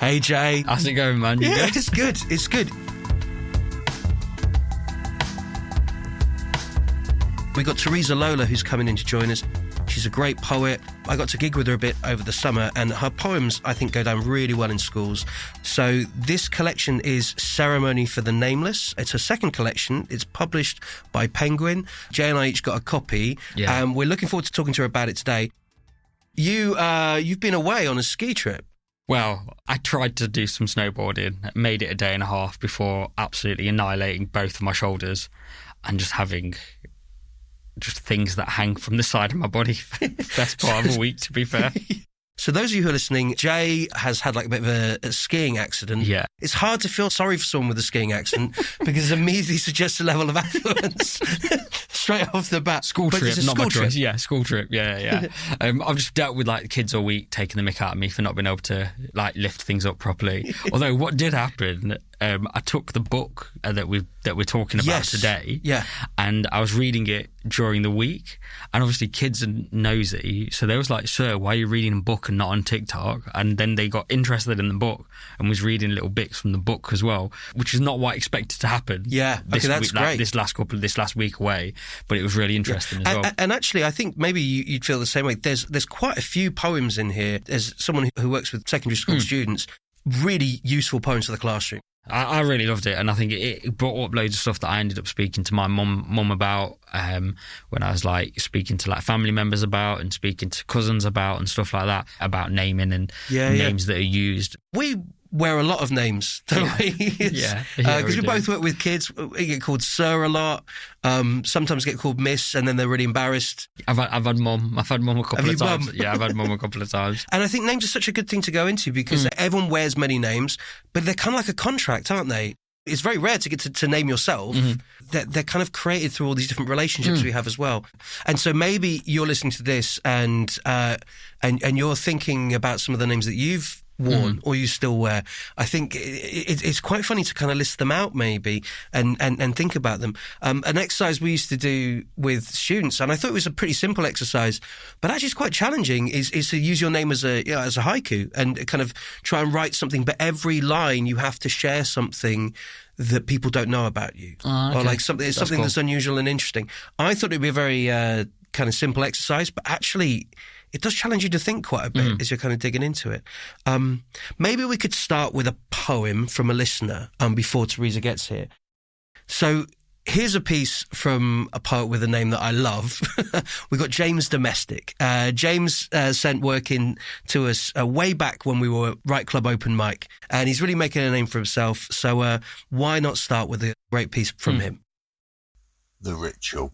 Hey, Jay. How's it going, man? You good? It's good. It's good. We got Theresa Lola, who's coming in to join us. She's a great poet. I got to gig with her a bit over the summer, and her poems, I think, go down really well in schools. So this collection is Ceremony for the Nameless. It's her second collection. It's published by Penguin. Jay and I each got a copy. Yeah. We're looking forward to talking to her about it today. You've been away on a ski trip. Well, I tried to do some snowboarding, made it a day and a half before absolutely annihilating both of my shoulders and just having just things that hang from the side of my body for the best part of a week, to be fair. So those of you who are listening, Jay has had like a bit of a skiing accident. Yeah. It's hard to feel sorry for someone with a skiing accident because it immediately suggests a level of affluence straight off the bat. School But trip, it's a not my school trip. choice. Yeah, school trip. Yeah. I've just dealt with like kids all week taking the mick out of me for not being able to like lift things up properly. Although what did happen, I took the book that we're talking about today. Yeah. And I was reading it during the week, and obviously kids are nosy, so they was like, "Sir, why are you reading a book and not on TikTok?" And then they got interested in the book and was reading little bits from the book as well, which is not what I expected to happen. Yeah, this that's week, great. This last week away, but it was really interesting as well. And actually, I think maybe you'd feel the same way. There's quite a few poems in here. As someone who works with secondary school students, really useful poems for the classroom. I really loved it, and I think it brought up loads of stuff that I ended up speaking to my mum about when I was like speaking to like family members about and speaking to cousins about and stuff like that, about naming and names that are used. We wear a lot of names, don't we? Because we both work with kids. We get called Sir a lot. Sometimes get called Miss, and then they're really embarrassed. I've had mum. I've had mum a couple of times. Yeah, I've had mum a couple of times. And I think names are such a good thing to go into because everyone wears many names, but they're kind of like a contract, aren't they? It's very rare to get to name yourself. They're kind of created through all these different relationships we have as well. And so maybe you're listening to this and you're thinking about some of the names that you've worn or you still wear. I think it's quite funny to kind of list them out maybe and think about them. An exercise we used to do with students, and I thought it was a pretty simple exercise, but actually it's quite challenging, is to use your name as a haiku and kind of try and write something, but every line you have to share something that people don't know about you. Or like something that's unusual and interesting. I thought it'd be a very kind of simple exercise, but actually it does challenge you to think quite a bit as you're kind of digging into it. Maybe we could start with a poem from a listener before Theresa gets here. So here's a piece from a poet with a name that I love. We've got James Domestic. James sent work in to us way back when we were Right Club Open Mic, and he's really making a name for himself. So why not start with a great piece from him? The Ritual.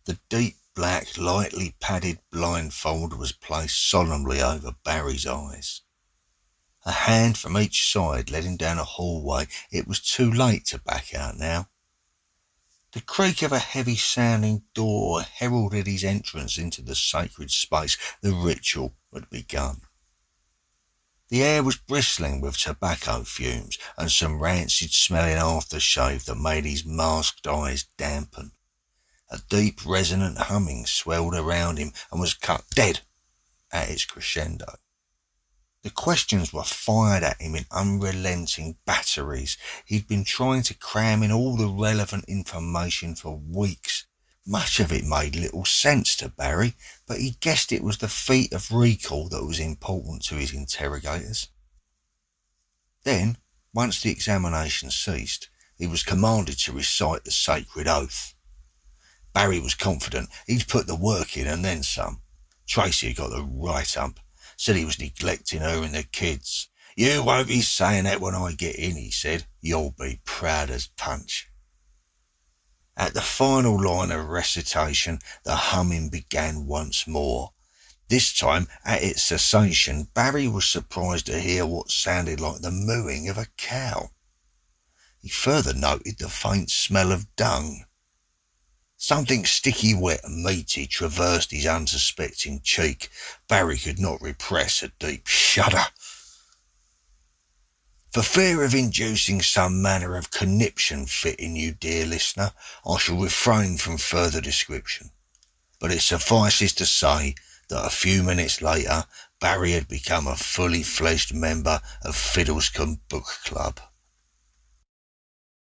The deep black, lightly padded blindfold was placed solemnly over Barry's eyes. A hand from each side led him down a hallway. It was too late to back out now. The creak of a heavy-sounding door heralded his entrance into the sacred space. The ritual had begun. The air was bristling with tobacco fumes and some rancid-smelling aftershave that made his masked eyes dampen. A deep, resonant humming swelled around him and was cut dead at its crescendo. The questions were fired at him in unrelenting batteries. He'd been trying to cram in all the relevant information for weeks. Much of it made little sense to Barry, but he guessed it was the feat of recall that was important to his interrogators. Then, once the examination ceased, he was commanded to recite the sacred oath. Barry was confident he'd put the work in and then some. Tracy had got the right ump, said he was neglecting her and the kids. "You won't be saying that when I get in," he said. "You'll be proud as punch." At the final line of recitation, the humming began once more. This time, at its cessation, Barry was surprised to hear what sounded like the mooing of a cow. He further noted the faint smell of dung. Something sticky, wet and meaty traversed his unsuspecting cheek. Barry could not repress a deep shudder. For fear of inducing some manner of conniption fit in you, dear listener, I shall refrain from further description. But it suffices to say that a few minutes later, Barry had become a fully fledged member of Fiddlescombe Book Club.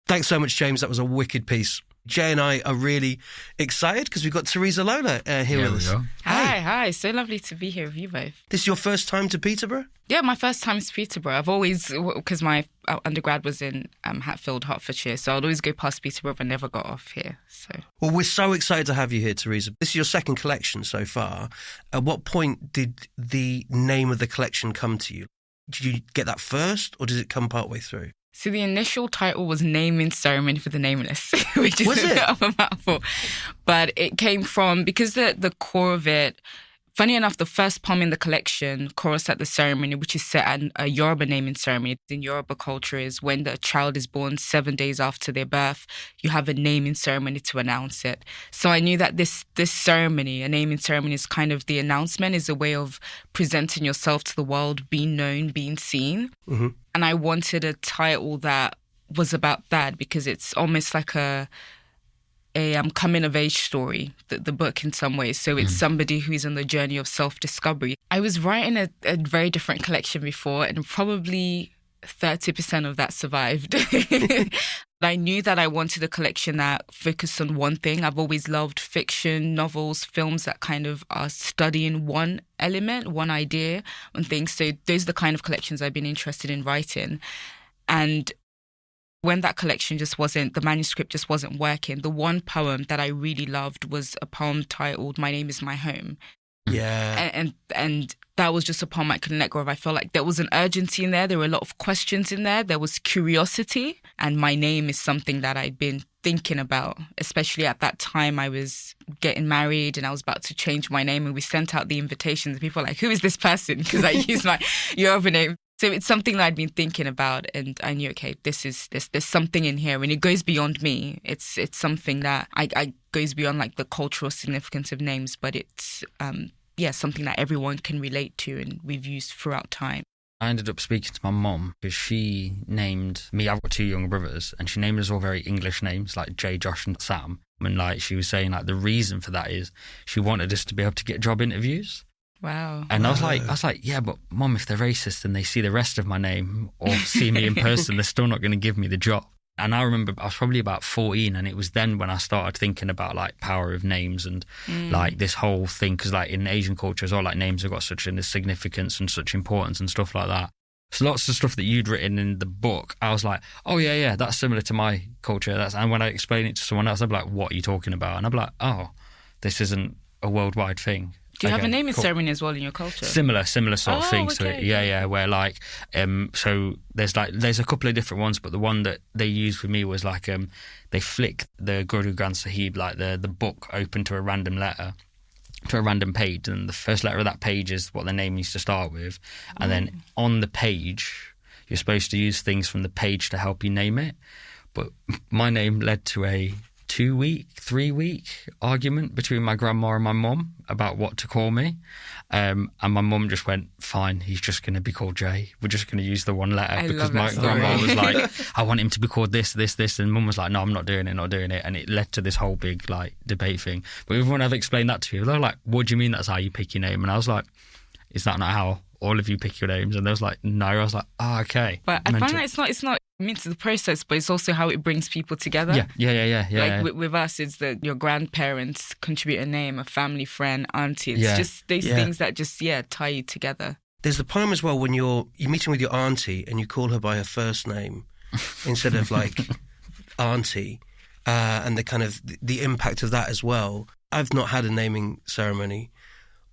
Thanks so much, James. That was a wicked piece. Jay and I are really excited because we've got Theresa Lola here with us. Hi. So lovely to be here with you both. This is your first time to Peterborough? Yeah, my first time to Peterborough. I've always, because my undergrad was in Hatfield, Hertfordshire, so I'd always go past Peterborough and never got off here. So, well, we're so excited to have you here, Theresa. This is your second collection so far. At what point did the name of the collection come to you? Did you get that first, or did it come partway through? So the initial title was Naming Ceremony for the Nameless, which is a bit of a mouthful. But it came from, because the core of it, funny enough, the first poem in the collection, Chorus at the Ceremony, which is set at a Yoruba naming ceremony. In Yoruba culture is when the child is born 7 days after their birth, you have a naming ceremony to announce it. So I knew that this ceremony, a naming ceremony, is kind of the announcement, is a way of presenting yourself to the world, being known, being seen. Mm-hmm. And I wanted a title that was about that because it's almost like a coming of age story, the book in some ways. So it's somebody who's on the journey of self-discovery. I was writing a very different collection before, and probably 30% of that survived. I knew that I wanted a collection that focused on one thing. I've always loved fiction, novels, films that kind of are studying one element, one idea on things. So those are the kind of collections I've been interested in writing. And when that collection the manuscript just wasn't working, the one poem that I really loved was a poem titled My Name Is My Home. Yeah. And that was just a poem I couldn't let go of. I felt like there was an urgency in there. There were a lot of questions in there. There was curiosity. And my name is something that I'd been thinking about, especially at that time. I was getting married and I was about to change my name, and we sent out the invitations. People were like, who is this person? Because I used my Yoruba name. So it's something that I'd been thinking about, and I knew, okay, there's something in here, and it goes beyond me. It's something that I goes beyond like the cultural significance of names, but it's something that everyone can relate to, and we've used throughout time. I ended up speaking to my mum because she named me. I've got two younger brothers, and she named us all very English names like Jay, Josh, and Sam. And like she was saying, like the reason for that is she wanted us to be able to get job interviews. Wow. And I was like, yeah, but Mum, if they're racist and they see the rest of my name or see me in person, they're still not going to give me the job. And I remember I was probably about 14, and it was then when I started thinking about like power of names and like this whole thing, because like in Asian culture as well, like names have got such a significance and such importance and stuff like that. So lots of stuff that you'd written in the book, I was like, oh yeah, that's similar to my culture. And when I explain it to someone else, I'd be like, what are you talking about? And I'd be like, oh, this isn't a worldwide thing. Do you have a naming ceremony as well in your culture? Similar sort of things to it. Okay. Yeah, where like, so there's a couple of different ones, but the one that they used for me was like, they flick the Guru Granth Sahib, like the book, open to a random letter, to a random page, and the first letter of that page is what the name needs to start with, and then on the page, you're supposed to use things from the page to help you name it. But my name led to a 3-week argument between my grandma and my mum about what to call me, and my mum just went, fine, he's just going to be called Jay, we're just going to use the one letter, because my grandma was like, I want him to be called this, and mum was like, no, I'm not doing it, and it led to this whole big like debate thing. But everyone I've explained that to people, they're like, what do you mean that's how you pick your name? And I was like, is that not how all of you pick your names? And they was like, no. I was like, oh, okay. But I find that it's not means the process, but it's also how it brings people together. Yeah. Like with us, it's that your grandparents contribute a name, a family friend, auntie. It's just these things that just tie you together. There's the poem as well when you're meeting with your auntie and you call her by her first name instead of like auntie, and the kind of the impact of that as well. I've not had a naming ceremony,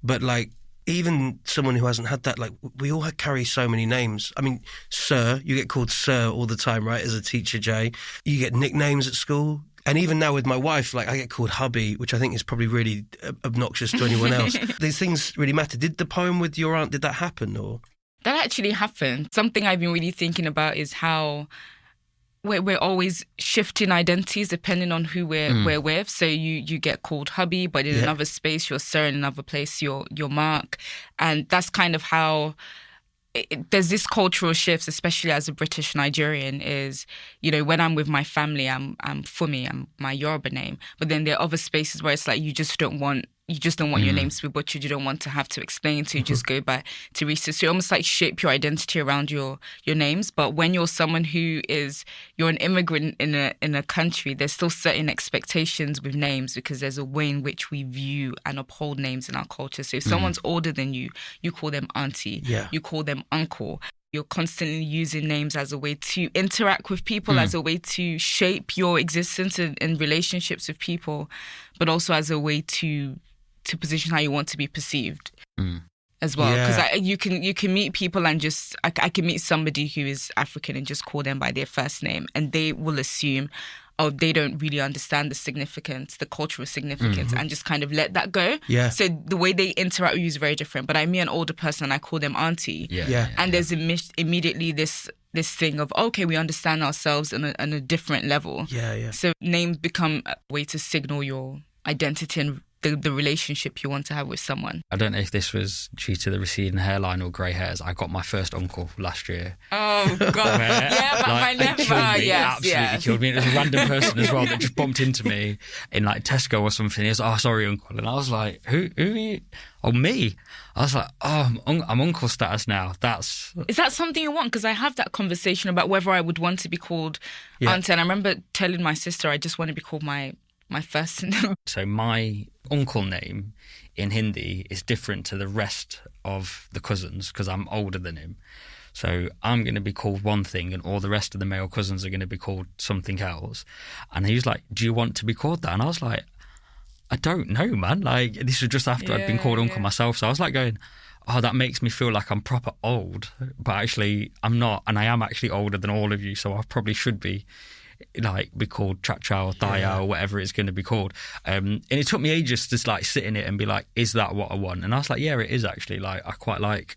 but like even someone who hasn't had that, like we all carry so many names. I mean, Sir, you get called Sir all the time, right? As a teacher, Jay, you get nicknames at school. And even now with my wife, like I get called hubby, which I think is probably really obnoxious to anyone else. These things really matter. Did the poem with your aunt, did that happen or? That actually happened. Something I've been really thinking about is how we're always shifting identities depending on who we're with. So you get called hubby, but in another space you're Sir, in another place you're Mark. And that's kind of how there's this cultural shifts, especially as a British Nigerian, is, when I'm with my family, I'm Fumi, I'm my Yoruba name. But then there are other spaces where it's like you just don't want you just don't want your names to be butchered. You don't want to have to explain, so you just go by Theresa. So you almost like shape your identity around your names. But when you're someone you're an immigrant in a country, there's still certain expectations with names because there's a way in which we view and uphold names in our culture. So if someone's older than you, you call them auntie, you call them uncle. You're constantly using names as a way to interact with people, as a way to shape your existence in relationships with people, but also as a way to position how you want to be perceived as well. Because you can meet people and just, I can meet somebody who is African and just call them by their first name, and they will assume, oh, they don't really understand the significance, the cultural significance, and just kind of let that go. So the way they interact with you is very different. But I meet an older person and I call them auntie. And there's immediately this thing of, okay, we understand ourselves on a different level. So names become a way to signal your identity and the relationship you want to have with someone. I don't know if this was due to the receding hairline or grey hairs. I got my first uncle last year. Oh, God. But my nephew, absolutely killed me. It was a random person as well that just bumped into me in like Tesco or something. He was, oh, sorry, uncle. And I was like, who are you? Oh, me. I was like, oh, I'm uncle status now. Is that something you want? Because I have that conversation about whether I would want to be called auntie. And I remember telling my sister, I just want to be called my first name. So my uncle name in Hindi is different to the rest of the cousins because I'm older than him. So I'm going to be called one thing and all the rest of the male cousins are going to be called something else. And he was like, do you want to be called that? And I was like, I don't know, man. Like, this was just after I'd been called uncle myself. So I was like going, oh, that makes me feel like I'm proper old. But actually, I'm not. And I am actually older than all of you. So I probably should be called Chacha or Daya or whatever it's going to be called. And it took me ages to like sit in it and be like, is that what I want? And I was like, yeah, it is actually. Like, I quite like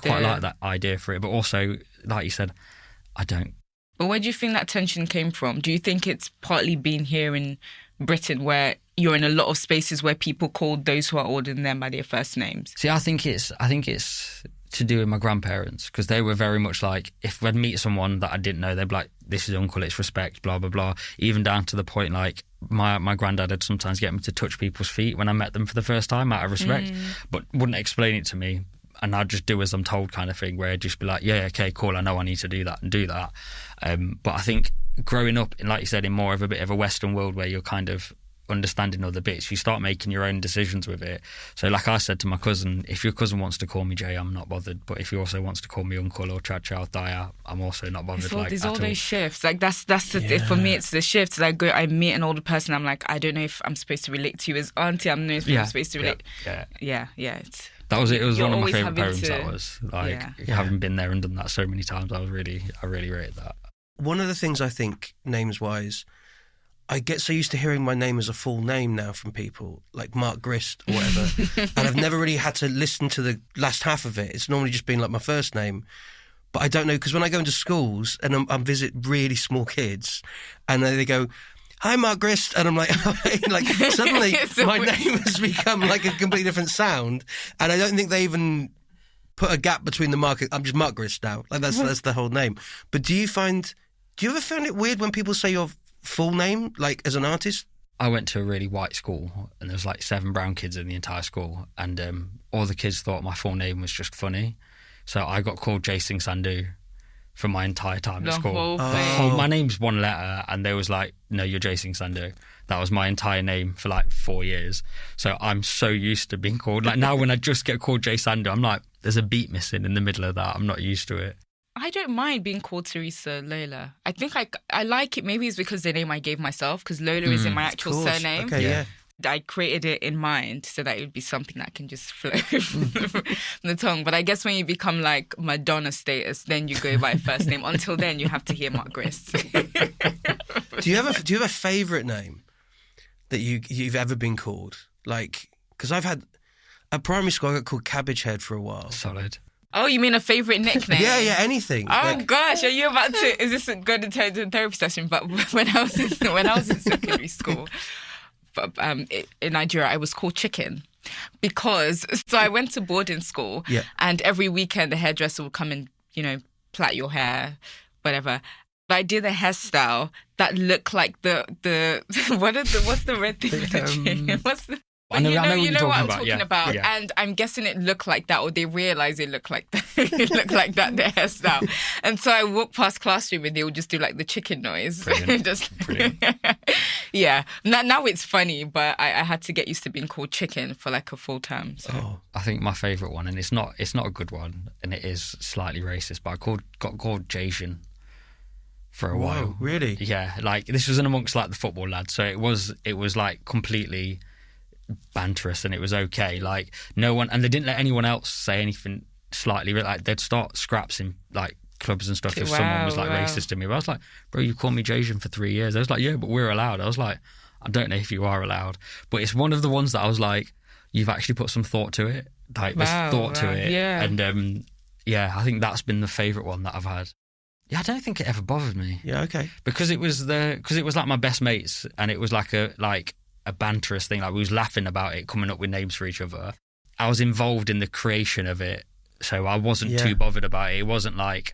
that idea for it. But also, like you said, I don't. But where do you think that tension came from? Do you think it's partly been here in Britain where you're in a lot of spaces where people call those who are older than them by their first names? See, I think it's to do with my grandparents because they were very much like, if I'd meet someone that I didn't know, they'd be like, this is uncle, it's respect, blah, blah, blah. Even down to the point like my granddad would sometimes get me to touch people's feet when I met them for the first time out of respect, but wouldn't explain it to me. And I'd just do as I'm told kind of thing where I'd just be like, yeah, okay, cool, I know I need to do that and do that. But I think growing up, like you said, in more of a bit of a Western world where you're kind of understanding other bits, you start making your own decisions with it. So like I said to my cousin, if your cousin wants to call me Jay, I'm not bothered, but if he also wants to call me uncle or Chacha or Daya, I'm also not bothered. There's all those shifts, like that's the for me, it's the shifts. Like I meet an older person, I'm like, I don't know if I'm supposed to relate to you as auntie, I'm not supposed to relate. It's that was it. It was one of my favourite poems. That was like having been there and done that so many times. I really rated that. One of the things I think names wise, I get so used to hearing my name as a full name now from people, like Mark Grist or whatever, and I've never really had to listen to the last half of it. It's normally just been like my first name. But I don't know, because when I go into schools and I visit really small kids, and they go, hi, Mark Grist, and I'm like, like suddenly my name has become like a completely different sound, and I don't think they even put a gap between the Mark. I'm just Mark Grist now. Like that's the whole name. But do you ever find it weird when people say your full name, like as an artist? I went to a really white school and there was like 7 brown kids in the entire school, and all the kids thought my full name was just funny. So I got called Jay Singh Sandhu for my entire time at school. My name's one letter, and they was like, no, you're Jay Singh Sandhu. That was my entire name for like 4 years. So I'm so used to being called. Like now when I just get called Jay Sandhu, I'm like, there's a beat missing in the middle of that. I'm not used to it. I don't mind being called Theresa Lola. I think I like it. Maybe it's because the name I gave myself, because Lola is in my actual surname. Okay, yeah. I created it in mind so that it would be something that can just flow from the tongue. But I guess when you become like Madonna status, then you go by first name. Until then, you have to hear Mark Grist. Do you have a favourite name that you've ever been called? Like, because I've had at primary school, I got called Cabbage Head for a while. Solid. Oh, you mean a favourite nickname? Yeah, anything. Oh gosh, are you about to? Is this going to turn into a therapy session? But when I was in secondary school, in Nigeria, I was called Chicken because I went to boarding school, and every weekend the hairdresser would come and plait your hair, whatever. But I did a hairstyle that looked like the what's the red thing with the chin? I know what you're what I'm talking talking about. Yeah. And I'm guessing it looked like that, or they realised it looked like that. It looked like that, their hairstyle. And so I walked past classroom and they would just do like the chicken noise. Brilliant. Yeah. Now it's funny, but I had to get used to being called chicken for like a full term. So. Oh. I think my favourite one, and it's not a good one, and it is slightly racist, but I got called Jasian for a while. Really? Yeah, like this was in amongst like the football lads, so it was like completely banterous, and it was okay. Like no one, and they didn't let anyone else say anything slightly. Like they'd start scraps in like clubs and stuff if someone was like racist to me. But I was like, bro, you called me Jasian for 3 years. I was like, yeah, but we're allowed. I was like, I don't know if you are allowed, but it's one of the ones that I was like, you've actually put some thought to it. Like there's thought to it, yeah. And yeah, I think that's been the favourite one that I've had. Yeah, I don't think it ever bothered me. Yeah, okay. Because it was like my best mates, and it was like a banterous thing. Like we was laughing about it, coming up with names for each other. I was involved in the creation of it, so I wasn't too bothered about it. It wasn't like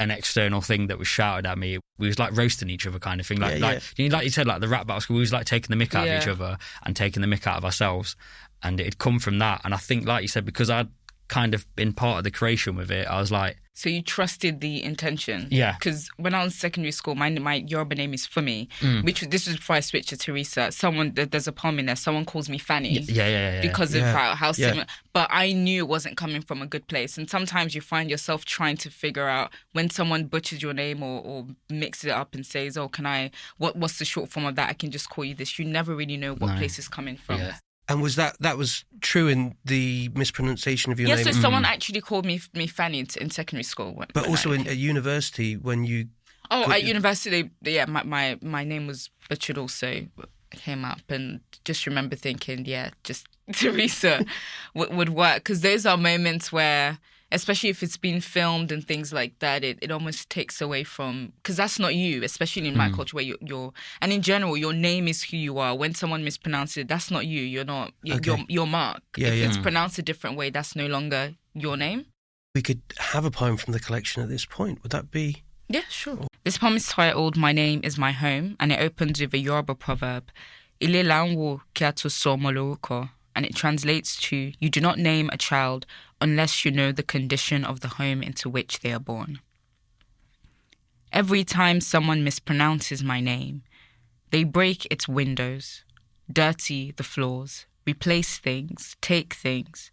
an external thing that was shouted at me. We was like roasting each other kind of thing. Like you said, like the rap battle school, we was like taking the mick out of each other and taking the mick out of ourselves. And it'd come from that. And I think, like you said, because I'd kind of been part of the creation with it, I was like... So you trusted the intention? Yeah. Because when I was in secondary school, my Yoruba name is Fumi, this was before I switched to Theresa. There's a poem in there, someone calls me Fanny. Yeah. Because of how similar... But I knew it wasn't coming from a good place. And sometimes you find yourself trying to figure out when someone butchers your name or mixes it up and says, oh, what's the short form of that? I can just call you this. You never really know what place it's coming from. Yeah. And was that was true in the mispronunciation of your name? Yes, so someone actually called me Fanny in secondary school. But also at university when you... Oh, at university, yeah, my name was butchered also, came up, and just remember thinking, yeah, just Theresa would work. Because those are moments where, especially if it's been filmed and things like that, it almost takes away from... Because that's not you, especially in my culture where you're... And in general, your name is who you are. When someone mispronounces it, that's not you. You're not... You're Mark. Yeah, if it's pronounced a different way, that's no longer your name. We could have a poem from the collection at this point. Would that be... Yeah, sure. This poem is titled My Name is My Home, and it opens with a Yoruba proverb, Ile la n wo ki a to so mo lorúkọ, and it translates to, you do not name a child unless you know the condition of the home into which they are born. Every time someone mispronounces my name, they break its windows, dirty the floors, replace things, take things.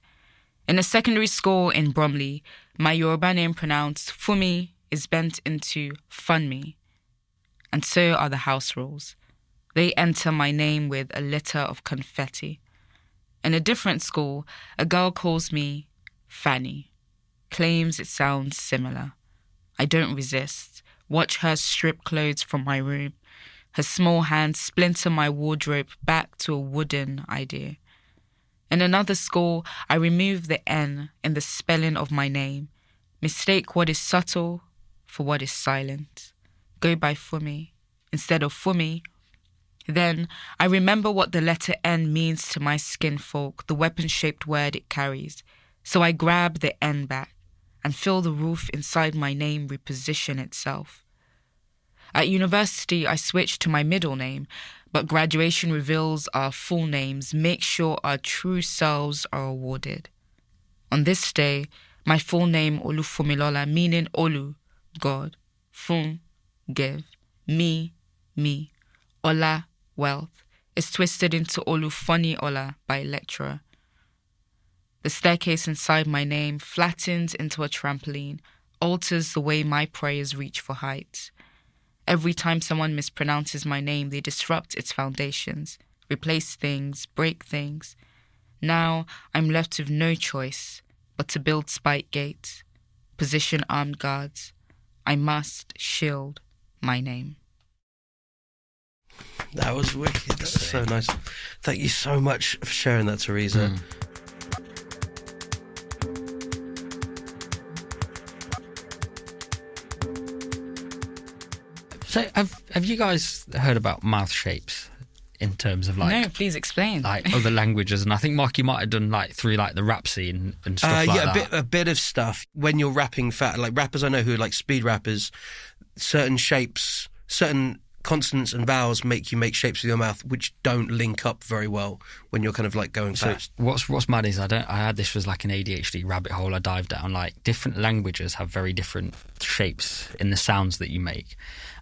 In a secondary school in Bromley, my Yoruba name pronounced Fumi is bent into Funmi, and so are the house rules. They enter my name with a litter of confetti. In a different school, a girl calls me Fanny, claims it sounds similar. I don't resist. Watch her strip clothes from my room. Her small hands splinter my wardrobe back to a wooden idea. In another school, I remove the N in the spelling of my name, mistake what is subtle for what is silent, go by Fumi instead of Fumi. Then I remember what the letter N means to my skinfolk, the weapon-shaped word it carries. So I grab the N back and feel the roof inside my name reposition itself. At university, I switched to my middle name, but graduation reveals our full names, make sure our true selves are awarded. On this day, my full name, Olufumilola, meaning Olu, God, Fun, give, me, Ola, wealth, is twisted into Olufoni Ola by a lecturer. The staircase inside my name flattens into a trampoline, alters the way my prayers reach for heights. Every time someone mispronounces my name, they disrupt its foundations, replace things, break things. Now I'm left with no choice but to build spike gates, position armed guards. I must shield my name. That was wicked. That's so nice. Thank you so much for sharing that, Theresa. So have you guys heard about mouth shapes in terms of like... No, please explain. Like other languages, and I think Mark, you might have done like through like the rap scene and stuff like that. Yeah, a bit of stuff. When you're rapping like rappers I know who are like speed rappers, certain shapes, certain consonants and vowels make you make shapes with your mouth which don't link up very well when you're kind of like going fast. What's mad is I had this was like an ADHD rabbit hole I dived down. Like, different languages have very different shapes in the sounds that you make,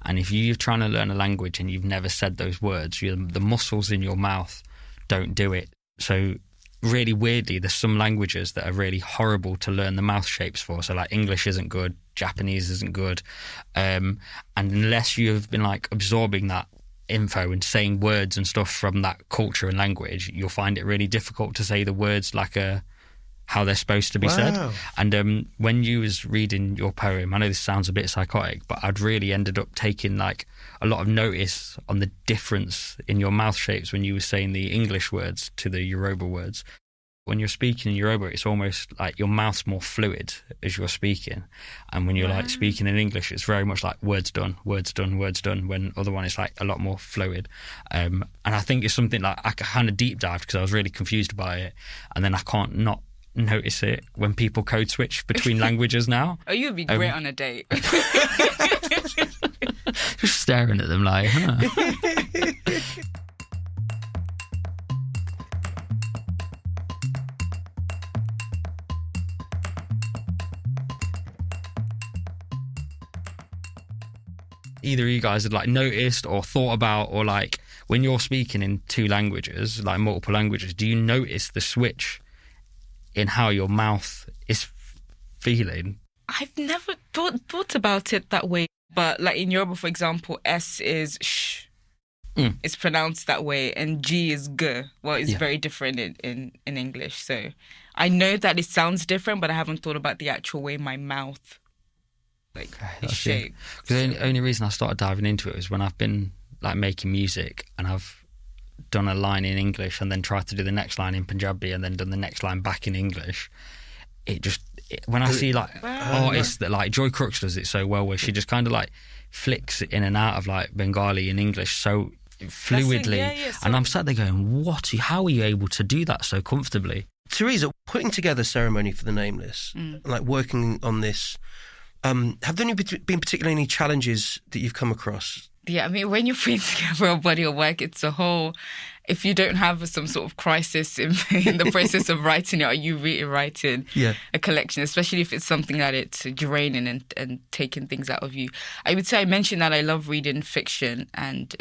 and if you're trying to learn a language and you've never said those words, the muscles in your mouth don't do it. So really weirdly, there's some languages that are really horrible to learn the mouth shapes for. So like English isn't good, Japanese isn't good, and unless you've been like absorbing that info and saying words and stuff from that culture and language, you'll find it really difficult to say the words like how they're supposed to be said. And when you was reading your poem, I know this sounds a bit psychotic, but I'd really ended up taking like a lot of notice on the difference in your mouth shapes when you were saying the English words to the Yoruba words. When you're speaking in Yoruba, it's almost like your mouth's more fluid as you're speaking. And when you're like speaking in English, it's very much like words done, words done, words done, when other one is like a lot more fluid. And I think it's something like I kind of deep dived because I was really confused by it. And then I can't not notice it when people code switch between languages now. Oh, you'd be great on a date. Just staring at them like, huh. Either of you guys had like noticed or thought about, or like when you're speaking in two languages, like multiple languages, do you notice the switch in how your mouth is feeling? I've never thought about it that way. But like in Yoruba, for example, S is sh. It's pronounced that way, and G is g. Well, it's very different in English. So I know that it sounds different, but I haven't thought about the actual way my mouth is shaped. Because the only reason I started diving into it was when I've been like making music and I've done a line in English and then tried to do the next line in Punjabi and then done the next line back in English. When I see like artists that like Joy Crooks does it so well, where she just kind of like flicks in and out of like Bengali and English so fluidly, and I'm sat there going, how are you able to do that so comfortably? Theresa, putting together Ceremony for the Nameless, like working on this, have there been particularly any challenges that you've come across? Yeah, I mean, when you're putting together a body of work, it's a whole... If you don't have some sort of crisis in the process of writing it, are you really writing a collection, especially if it's something that it's draining and taking things out of you? I would say I mentioned that I love reading fiction and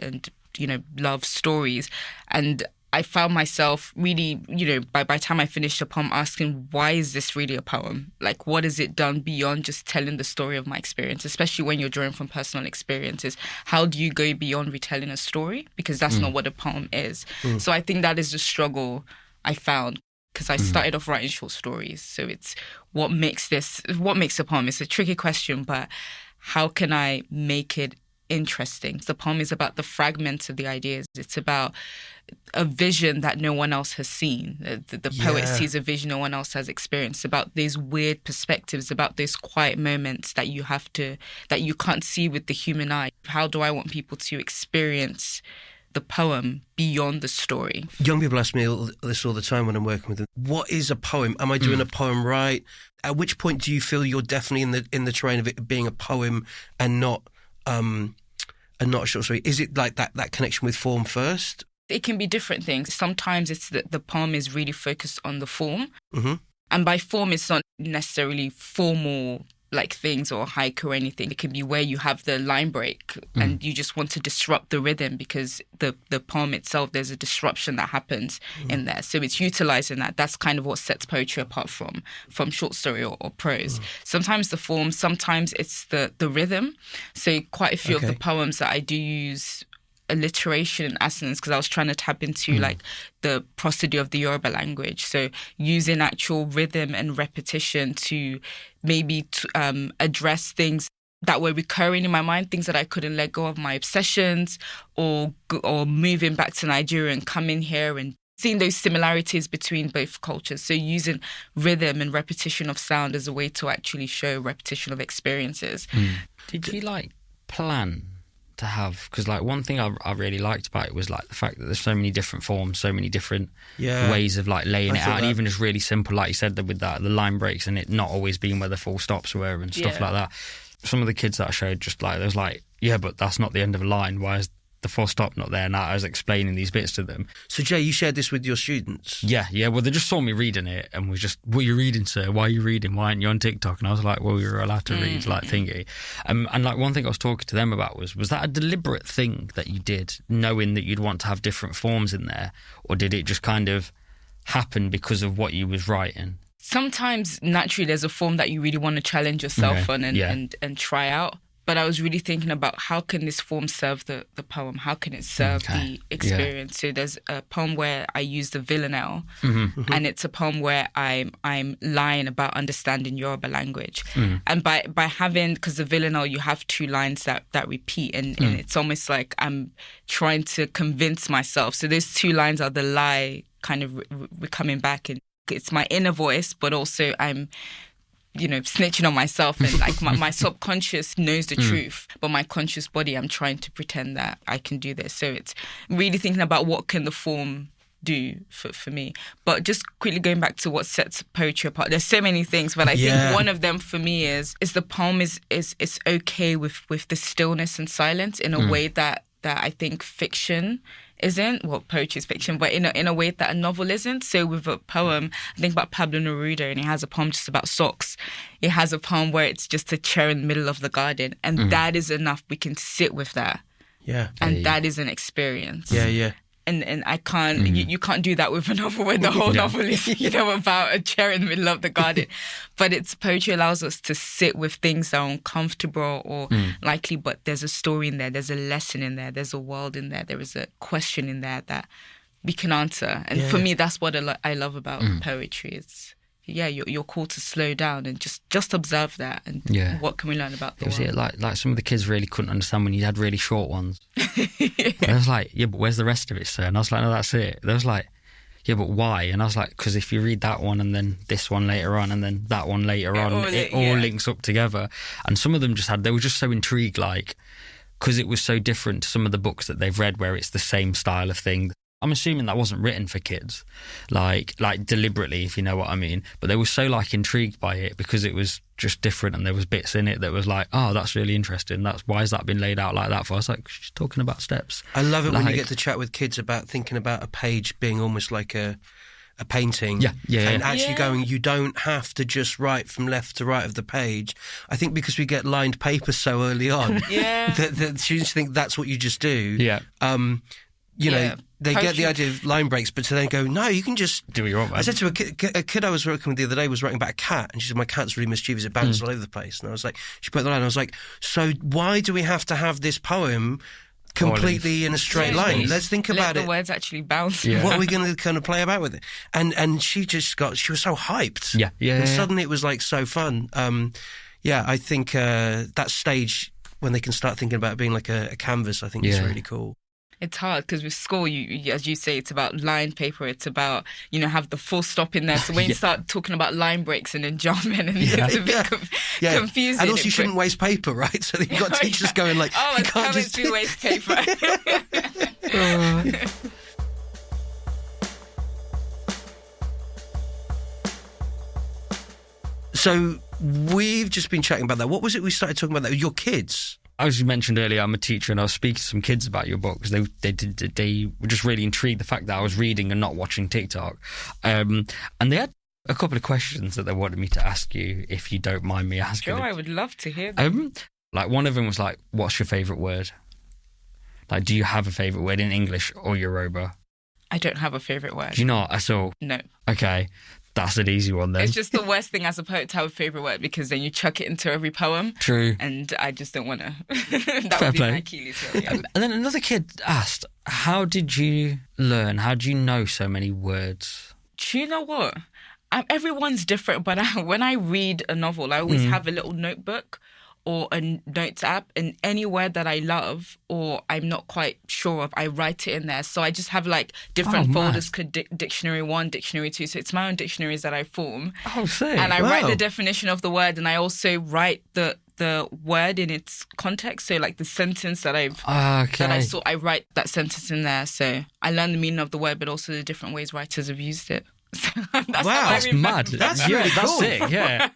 love stories. And I found myself really, by the time I finished a poem, asking, why is this really a poem? Like, what has it done beyond just telling the story of my experience, especially when you're drawing from personal experiences? How do you go beyond retelling a story? Because that's not what a poem is. So I think that is the struggle I found, because I started off writing short stories. So it's what makes a poem? It's a tricky question, but how can I make it interesting? The poem is about the fragments of the ideas. It's about a vision that no one else has seen. The poet sees a vision no one else has experienced, about these weird perspectives, about those quiet moments that you can't see with the human eye. How do I want people to experience the poem beyond the story? Young people ask me this all the time when I'm working with them. What is a poem? Am I doing a poem right? At which point do you feel you're definitely in the terrain of it being a poem and not a short story? Is it like that connection with form first? It can be different things. Sometimes it's that the poem is really focused on the form. And by form, it's not necessarily formal like things or haiku or anything. It can be where you have the line break and you just want to disrupt the rhythm because the poem itself, there's a disruption that happens in there. So it's utilising that. That's kind of what sets poetry apart from short story or prose. Sometimes the form, sometimes it's the rhythm. So quite a few of the poems that I do use alliteration and assonance, because I was trying to tap into like the prosody of the Yoruba language. So using actual rhythm and repetition to maybe address things that were recurring in my mind, things that I couldn't let go of, my obsessions, or moving back to Nigeria and coming here and seeing those similarities between both cultures. So using rhythm and repetition of sound as a way to actually show repetition of experiences. Did you plan to have, because one thing I really liked about it was the fact that there's so many different forms, so many different ways of laying it out, and even just really simple, like you said, with the line breaks and it not always being where the full stops were and stuff like that. Some of the kids that I showed, just there was yeah, but that's not the end of a line. Why is the full stop not there? Now I was explaining these bits to them. So Jay, you shared this with your students? Yeah. Well, they just saw me reading it and was just, "What are you reading, sir? Why are you reading? Why aren't you on TikTok?" And I was like, "Well, you're allowed to read, like thingy." And like one thing I was talking to them about was that a deliberate thing that you did, knowing that you'd want to have different forms in there, or did it just kind of happen because of what you was writing? Sometimes naturally there's a form that you really want to challenge yourself on and try out. But I was really thinking about how can this form serve the poem? How can it serve the experience? So there's a poem where I use the villanelle, and it's a poem where I'm lying about understanding Yoruba language. And by having, because the villanelle, you have 2 lines that repeat, and it's almost like I'm trying to convince myself. So those 2 lines are the lie kind of coming back, and it's my inner voice, but also I'm snitching on myself, and like my subconscious knows the truth, but my conscious body, I'm trying to pretend that I can do this. So it's really thinking about what can the form do for me. But just quickly going back to what sets poetry apart, there's so many things, but I think one of them for me is the poem is okay with the stillness and silence in a way that I think fiction isn't. Well, poetry is fiction, but in a way that a novel isn't. So with a poem, I think about Pablo Neruda, and he has a poem just about socks. He has a poem where it's just a chair in the middle of the garden, and that is enough. We can sit with that. Yeah. And that is an experience. Yeah. And I can't, you can't do that with a novel where the whole novel is, about a chair in the middle of the garden. But poetry allows us to sit with things that are uncomfortable or likely, but there's a story in there, there's a lesson in there, there's a world in there, there is a question in there that we can answer. And for me, that's what I love about poetry. It's, you're called to slow down and just observe that, and what can we learn about the world? Like some of the kids really couldn't understand when you had really short ones. And I was like, yeah, but where's the rest of it, sir? And I was like, no, that's it. They was like, yeah, but why? And I was like, because if you read that one and then this one later on and then that one later on, it all links up together. And some of them they were just so intrigued, like, because it was so different to some of the books that they've read where it's the same style of thing. I'm assuming that wasn't written for kids, like deliberately, if you know what I mean. But they were so intrigued by it because it was just different, and there was bits in it that was like, oh, that's really interesting. Why has that been laid out like that for? I was like, she's talking about steps. I love it when you get to chat with kids about thinking about a page being almost like a painting. And actually going, you don't have to just write from left to right of the page. I think because we get lined paper so early on, that students think that's what you just do. They get the idea of line breaks, but to then go, no, you can just do what you want, man. I said to a kid I was working with the other day was writing about a cat, and she said, my cat's really mischievous, it bounces all over the place. And I was like, she put the line, and I was like, so why do we have to have this poem completely in a straight line? Let's think about it. The words actually bounce. What are we going to kind of play about with it? And she was so hyped. And suddenly it was like so fun. I think that stage when they can start thinking about it being like a canvas, I think is really cool. It's hard because with school, you, as you say, it's about line paper. It's about, have the full stop in there. So when you start talking about line breaks and then jumping, and it's a bit confusing. And also you shouldn't waste paper, right? So you've got teachers going like, you can't just do waste paper. So we've just been chatting about that. What was it we started talking about? That your kids? As you mentioned earlier, I'm a teacher, and I was speaking to some kids about your book because they were just really intrigued the fact that I was reading and not watching TikTok. And they had a couple of questions that they wanted me to ask you, if you don't mind me asking. Sure, I would love to hear them. One of them was like, what's your favourite word? Like, do you have a favourite word in English or Yoruba? I don't have a favourite word. Do you not at all? No. Okay. That's an easy one then. It's just the worst thing as a poet to have a favourite word, because then you chuck it into every poem. True. And I just don't want to. That Fair would be play. my Achilles heel. Yeah. And then another kid asked, how did you learn? How do you know so many words? Do you know what? Everyone's different, but when I read a novel, I always have a little notebook or a notes app, and any word that I love or I'm not quite sure of, I write it in there. So I just have different folders, dictionary 1, dictionary 2. So it's my own dictionaries that I form. Oh, sick. And I write the definition of the word, and I also write the word in its context. So the sentence that that I saw, I write that sentence in there. So I learn the meaning of the word, but also the different ways writers have used it. That's mad. That's really cool. That's sick, yeah.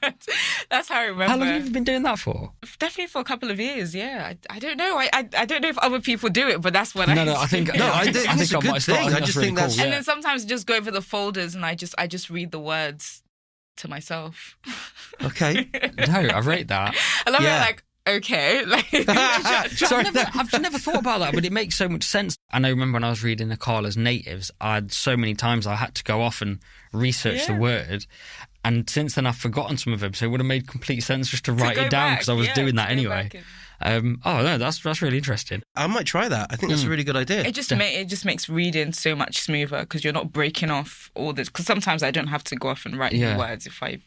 That's how I remember. How long have you been doing that for? Definitely for a couple of years, yeah. I don't know. I don't know if other people do it, but that's what I think it's a good thing. I just think that's... And then sometimes just go over the folders and I just read the words to myself. Okay. No, I rate that. I love it, like, okay. I've never thought about that, but it makes so much sense. I know, remember when I was reading Akala's Natives, I had so many times I had to go off and research the word. And since then, I've forgotten some of them, so it would have made complete sense just to write it down because I was doing that anyway. That's really interesting. I might try that. I think that's a really good idea. It just makes reading so much smoother because you're not breaking off all this. Because sometimes I don't have to go off and write the words if I'm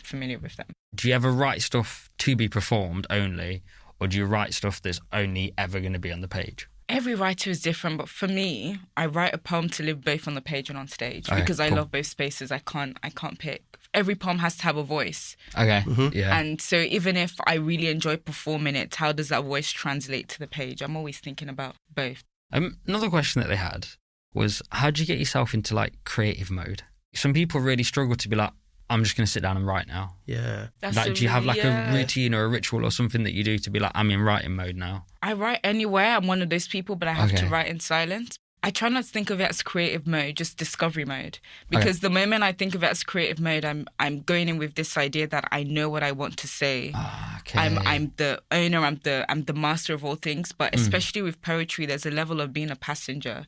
familiar with them. Do you ever write stuff to be performed only, or do you write stuff that's only ever going to be on the page? Every writer is different, but for me, I write a poem to live both on the page and on stage because I love both spaces. I can't pick. Every poem has to have a voice. Okay, yeah. And so even if I really enjoy performing it, how does that voice translate to the page? I'm always thinking about both. Another question that they had was, how do you get yourself into like creative mode? Some people really struggle to be like, I'm just going to sit down and write now. Yeah. Do you have like a routine or a ritual or something that you do to be like, I'm in writing mode now? I write anywhere. I'm one of those people, but I have to write in silence. I try not to think of it as creative mode, just discovery mode. Because the moment I think of it as creative mode, I'm going in with this idea that I know what I want to say. Okay. I'm the owner, I'm the master of all things. But especially with poetry, there's a level of being a passenger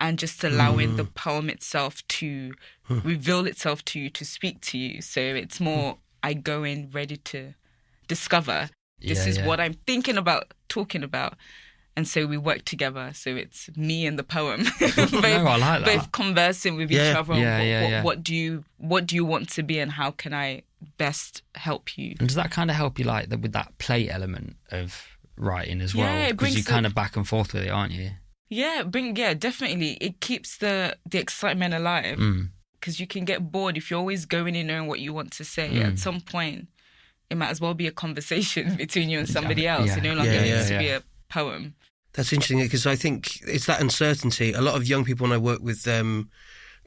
and just allowing the poem itself to reveal itself to you, to speak to you. So it's more, I go in ready to discover. This is what I'm thinking about, talking about. And so we work together. So it's me and the poem, I like that. Both conversing with each other. What do you want to be, and how can I best help you? And does that kind of help you, like with that play element of writing as well? Because you're kind of back and forth with it, aren't you? Yeah, definitely. It keeps the excitement alive because you can get bored if you're always going in knowing what you want to say. At some point, it might as well be a conversation between you and somebody else. It no longer needs to be a poem. That's interesting because I think it's that uncertainty. A lot of young people when I work with them,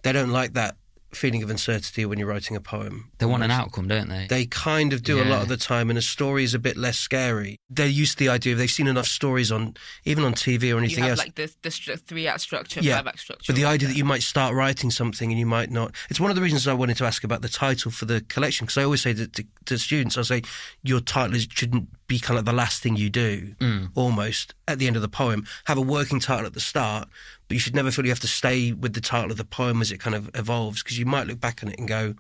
they don't like that feeling of uncertainty when you're writing a poem. They want an outcome, don't they? They kind of do a lot of the time, and a story is a bit less scary. They're used to the idea of they've seen enough stories even on TV or anything else. Like the 3-act structure, 5-act structure. But the idea that you might start writing something and you might not. It's one of the reasons I wanted to ask about the title for the collection, because I always say to students, I say your title shouldn't be kind of the last thing you do, almost at the end of the poem. Have a working title at the start, but you should never feel you have to stay with the title of the poem as it kind of evolves, because you might look back on it and go,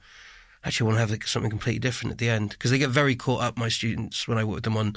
actually, I want to have something completely different at the end. Because they get very caught up, my students, when I work with them on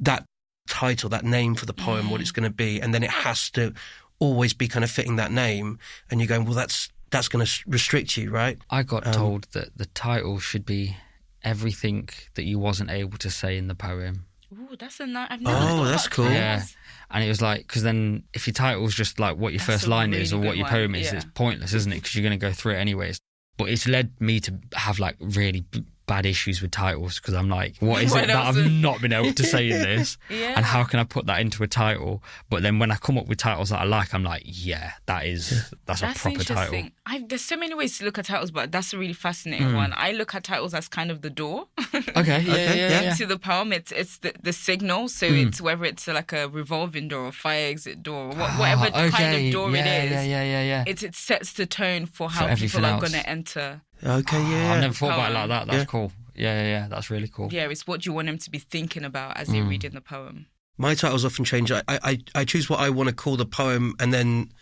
that title, that name for the poem, what it's going to be, and then it has to always be kind of fitting that name, and you're going, well, that's going to restrict you, right? I got told that the title should be everything that you wasn't able to say in the poem. Ooh, that's a nice... that's cool. Yeah. And it was like, because then if your title's just like what your first line is or what your poem is, it's pointless, isn't it? Because you're going to go through it anyways. But it's led me to have like really bad issues with titles, because I'm like, what is it that I've not been able to say in this? And how can I put that into a title? But then when I come up with titles that I like, I'm like, that's a proper title. There's so many ways to look at titles, but that's a really fascinating one. I look at titles as kind of the door. To the poem, it's the signal. So it's whether it's like a revolving door or fire exit door or whatever kind of door it is. It sets the tone for how people are going to enter. Okay, I've never thought about it like that. That's cool. Yeah, that's really cool. Yeah, it's what you want him to be thinking about as you're reading the poem. My titles often change. I choose what I want to call the poem, and then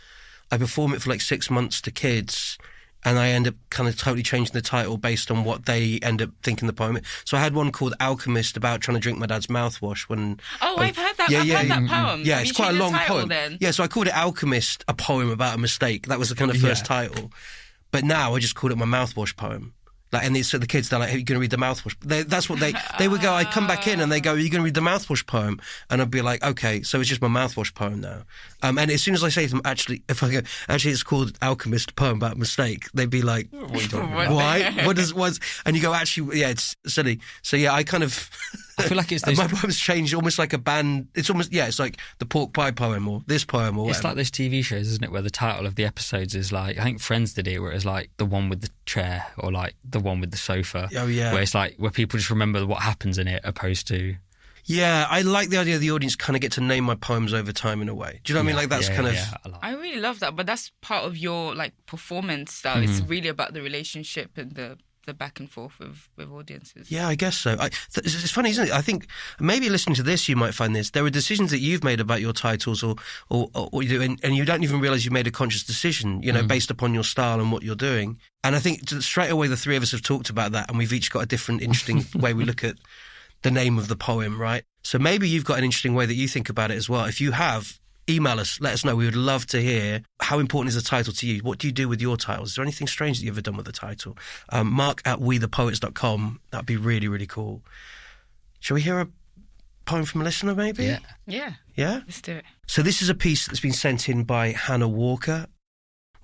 I perform it for like 6 months to kids, and I end up kind of totally changing the title based on what they end up thinking the poem is. So I had one called Alchemist, about trying to drink my dad's mouthwash when... I've heard that. I've heard that poem. Yeah, it's quite a long poem. Then? Yeah, so I called it Alchemist, a poem about a mistake. That was the kind of first title. But now I just called it my mouthwash poem. Like, and so the kids, they're like, "Are you going to read the mouthwash?" That's what they would go. I'd come back in and they go, "Are you going to read the mouthwash poem?" And I'd be like, "Okay, so it's just my mouthwash poem now." And as soon as I say to them, if I go, it's called Alchemist, poem about mistake, they'd be like, "Why? What's?" And you go, "Actually, yeah, it's silly." So yeah, I kind of I feel like it's my poems change almost like a band. It's almost, it's like the pork pie poem or this poem or whatever. It's like those TV shows, isn't it, where the title of the episodes is like, I think Friends did it, where it's like the one with the chair or like the one with the sofa. Oh, yeah. Where it's like, where people just remember what happens in it opposed to... Yeah, I like the idea the audience kind of get to name my poems over time in a way. Do you know what I mean? Like that's I really love that, but that's part of your like performance style. It's really about the relationship and the back and forth with audiences. Yeah, I guess so. It's funny, isn't it? I think maybe listening to this, you might find this. There are decisions that you've made about your titles or you do, and you don't even realise you've made a conscious decision, based upon your style and what you're doing. And I think straight away the three of us have talked about that, and we've each got a different, interesting way we look at the name of the poem, right? So maybe you've got an interesting way that you think about it as well. If you have, email us, let us know. We would love to hear how important is the title to you. What do you do with your titles? Is there anything strange that you've ever done with the title? Mark@wethepoets.com. That'd be really, really cool. Shall we hear a poem from a listener, maybe? Yeah. Yeah? Let's do it. So this is a piece that's been sent in by Hannah Walker.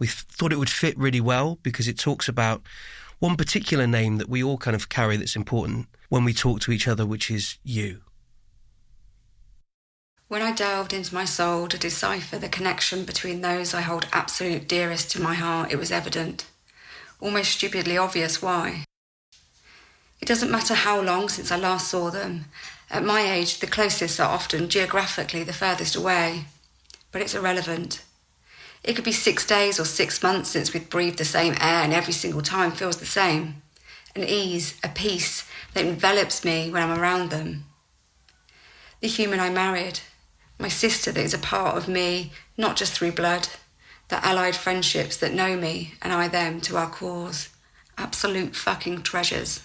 We thought it would fit really well because it talks about one particular name that we all kind of carry that's important when we talk to each other, which is you. When I delved into my soul to decipher the connection between those I hold absolute dearest to my heart, it was evident, almost stupidly obvious why. It doesn't matter how long since I last saw them. At my age, the closest are often geographically the furthest away. But it's irrelevant. It could be 6 days or 6 months since we've breathed the same air and every single time feels the same. An ease, a peace that envelops me when I'm around them. The human I married, my sister that is a part of me, not just through blood, the allied friendships that know me and I them to our cause. Absolute fucking treasures.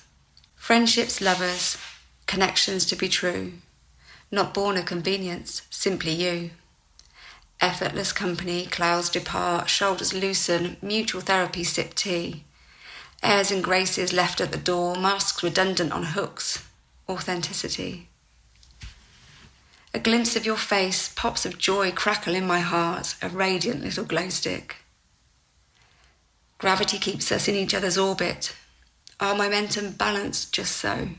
Friendships, lovers, connections to be true. Not born of convenience, simply you. Effortless company, clouds depart, shoulders loosen, mutual therapy, sip tea. Airs and graces left at the door, masks redundant on hooks. Authenticity. A glimpse of your face, pops of joy crackle in my heart, a radiant little glow stick. Gravity keeps us in each other's orbit, our momentum balanced just so.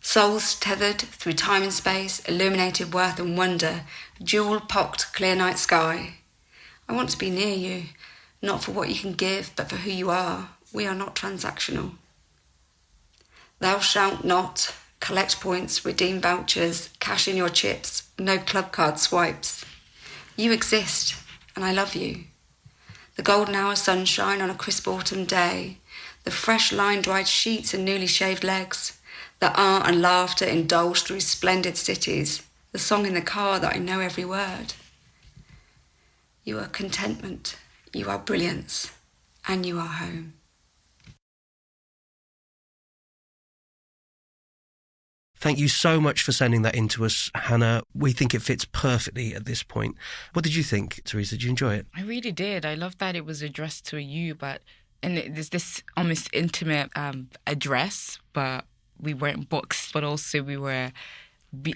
Souls tethered through time and space, illuminated worth and wonder, jewel-pocked clear night sky. I want to be near you, not for what you can give, but for who you are. We are not transactional. Thou shalt not collect points, redeem vouchers, cash in your chips, no club card swipes. You exist, and I love you. The golden hour sunshine on a crisp autumn day, the fresh line-dried sheets and newly shaved legs, the art and laughter indulged through splendid cities, the song in the car that I know every word. You are contentment, you are brilliance, and you are home. Thank you so much for sending that in to us, Hannah. We think it fits perfectly at this point. What did you think, Theresa? Did you enjoy it? I really did. I love that it was addressed to you, and there's this almost intimate address, but we weren't books, but also we were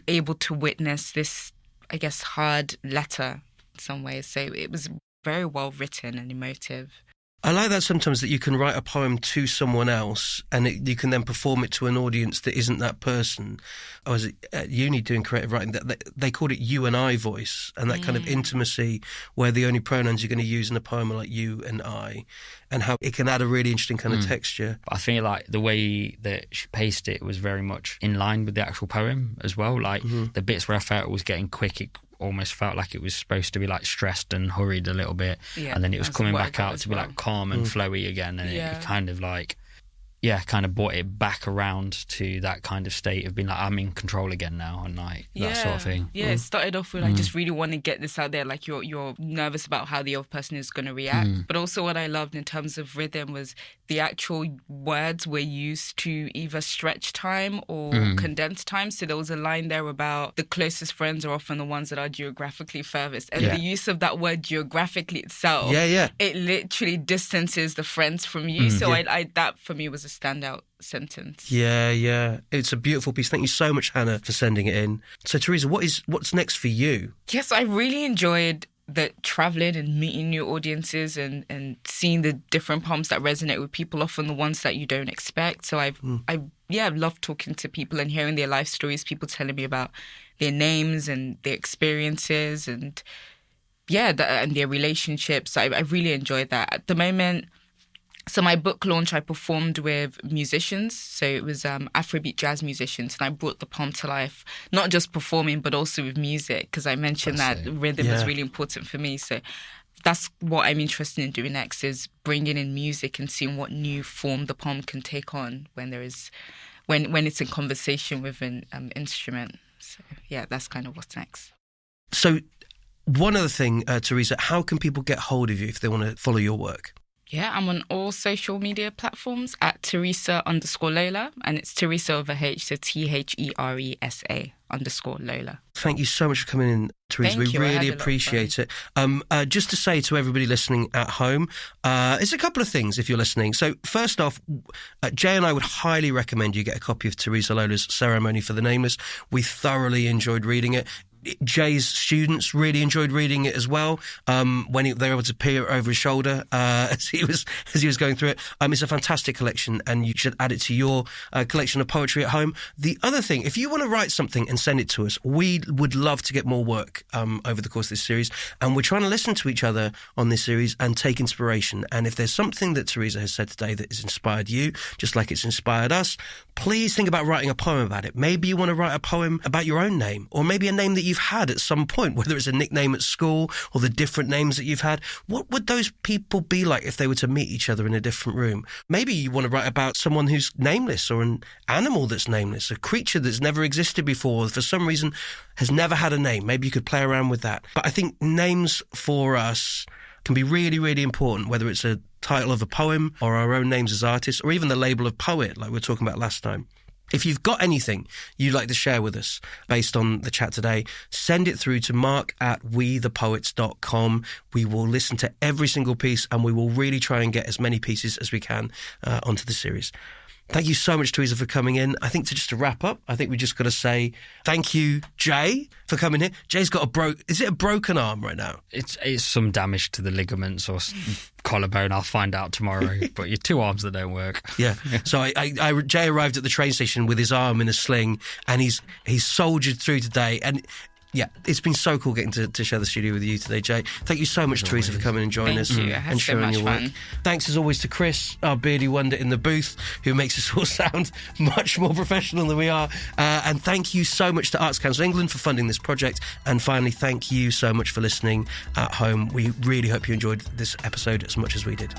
able to witness this, I guess, hard letter in some ways. So it was very well written and emotive. I like that sometimes that you can write a poem to someone else and you can then perform it to an audience that isn't that person. I was at uni doing creative writing. They called it you and I voice, and that kind of intimacy where the only pronouns you're going to use in a poem are like you and I, and how it can add a really interesting kind of texture. I think like the way that she paced it was very much in line with the actual poem as well. Like the bits where I felt it was getting quick, it almost felt like it was supposed to be like stressed and hurried a little bit, and then it was coming back out to be like calm and flowy again, and it kind of like kind of brought it back around to that kind of state of being like, I'm in control again now, and like that sort of thing. Yeah, it started off with I just really want to get this out there, like you're nervous about how the other person is going to react. But also what I loved in terms of rhythm was the actual words were used to either stretch time or condense time. So there was a line there about the closest friends are often the ones that are geographically furthest. And the use of that word geographically itself, it literally distances the friends from you. So I that for me was a standout sentence. Yeah. It's a beautiful piece. Thank you so much, Hannah, for sending it in. So, Theresa, what's next for you? Yes, I really enjoyed that traveling and meeting new audiences and seeing the different poems that resonate with people, often the ones that you don't expect. So I love talking to people and hearing their life stories, people telling me about their names and their experiences and and their relationships. I really enjoyed that. At the moment, so my book launch, I performed with musicians. So it was Afrobeat jazz musicians. And I brought the poem to life, not just performing, but also with music, because I mentioned that rhythm is really important for me. So that's what I'm interested in doing next, is bringing in music and seeing what new form the poem can take on when it's in conversation with an instrument. So that's kind of what's next. So one other thing, Theresa, how can people get hold of you if they want to follow your work? Yeah, I'm on all social media platforms at Theresa_Lola, and it's Theresa over H, so THERESA_Lola. Thank you so much for coming in, Theresa. Thank you. We really appreciate it. Just to say to everybody listening at home, it's a couple of things if you're listening. So first off, Jay and I would highly recommend you get a copy of Theresa Lola's Ceremony for the Nameless. We thoroughly enjoyed reading it. Jay's students really enjoyed reading it as well. When they were able to peer over his shoulder as he was going through it. It's a fantastic collection, and you should add it to your collection of poetry at home. The other thing, if you want to write something and send it to us, we would love to get more work over the course of this series, and we're trying to listen to each other on this series and take inspiration. And if there's something that Theresa has said today that has inspired you, just like it's inspired us, please think about writing a poem about it. Maybe you want to write a poem about your own name, or maybe a name that you've had at some point, whether it's a nickname at school or the different names that you've had. What would those people be like if they were to meet each other in a different room? Maybe you want to write about someone who's nameless, or an animal that's nameless, a creature that's never existed before, for some reason has never had a name. Maybe you could play around with that. But I think names for us can be really, really important, whether it's a title of a poem or our own names as artists, or even the label of poet like we were talking about last time. If you've got anything you'd like to share with us based on the chat today, send it through to mark@wethepoets.com. We will listen to every single piece, and we will really try and get as many pieces as we can onto the series. Thank you so much, Theresa, for coming in. I think to wrap up, I think we just got to say thank you, Jay, for coming here. Jay's got is it a broken arm right now? It's some damage to the ligaments or collarbone. I'll find out tomorrow. But your two arms that don't work. Yeah. So Jay arrived at the train station with his arm in a sling, and he's soldiered through today. And yeah, it's been so cool getting to share the studio with you today, Jay. Thank you so much, Theresa, for coming and joining us and sharing your work. Thanks as always to Chris, our beardy wonder in the booth, who makes us all sound much more professional than we are. And thank you so much to Arts Council England for funding this project. And finally, thank you so much for listening at home. We really hope you enjoyed this episode as much as we did.